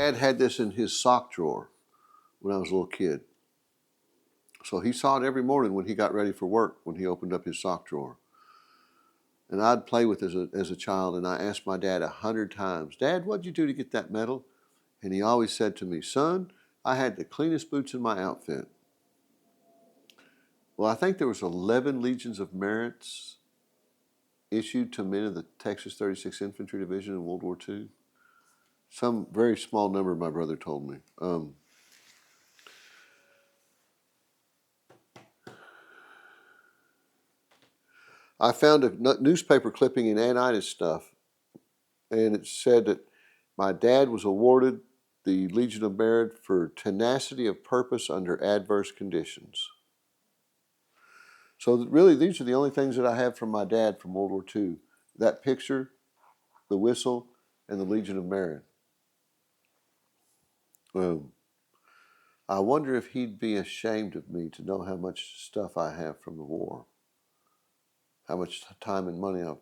Dad had this in his sock drawer when I was a little kid. So he saw it every morning when he got ready for work, when he opened up his sock drawer. And I'd play with it as a child, and I asked my dad 100 times, Dad, what'd you do to get that medal? And he always said to me, son, I had the cleanest boots in my outfit. Well, I think there was 11 Legions of Merits issued to men of the Texas 36th Infantry Division in World War II. Some very small number, my brother told me. I found a newspaper clipping in Aunt Ina's stuff, and it said that my dad was awarded the Legion of Merit for tenacity of purpose under adverse conditions. So really, these are the only things that I have from my dad from World War II. That picture, the whistle, and the Legion of Merit. I wonder if he'd be ashamed of me to know how much stuff I have from the war. How much time and money I've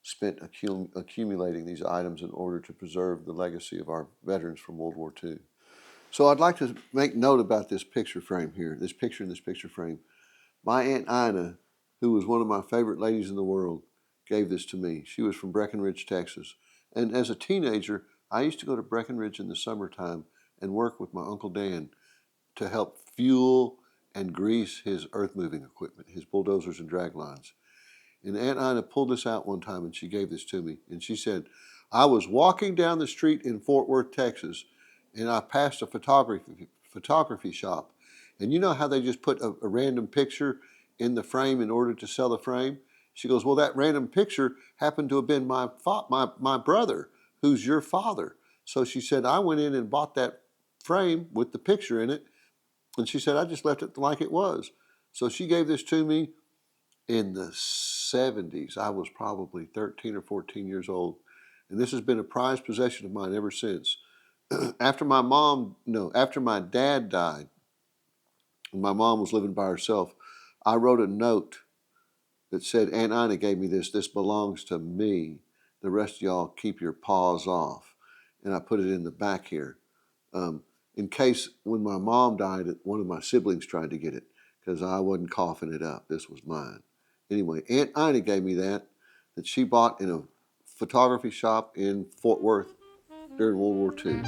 spent accumulating these items in order to preserve the legacy of our veterans from World War II. So I'd like to make note about this picture frame here, this picture in this picture frame. My Aunt Ina, who was one of my favorite ladies in the world, gave this to me. She was from Breckenridge, Texas. And as a teenager, I used to go to Breckenridge in the summertime and work with my Uncle Dan to help fuel and grease his earth-moving equipment, his bulldozers and drag lines. And Aunt Ina pulled this out one time and she gave this to me. And she said, I was walking down the street in Fort Worth, Texas, and I passed a photography shop. And you know how they just put a random picture in the frame in order to sell the frame? She goes, well, that random picture happened to have been my brother, who's your father. So she said, I went in and bought that frame with the picture in it. And she said, I just left it like it was. So she gave this to me in the 70s. I was probably 13 or 14 years old. And this has been a prized possession of mine ever since. After my dad died, and my mom was living by herself, I wrote a note that said, Aunt Ina gave me this. This belongs to me. The rest of y'all keep your paws off. And I put it in the back here. In case when my mom died, one of my siblings tried to get it because I wasn't coughing it up. This was mine. Anyway, Aunt Ina gave me that she bought in a photography shop in Fort Worth during World War II.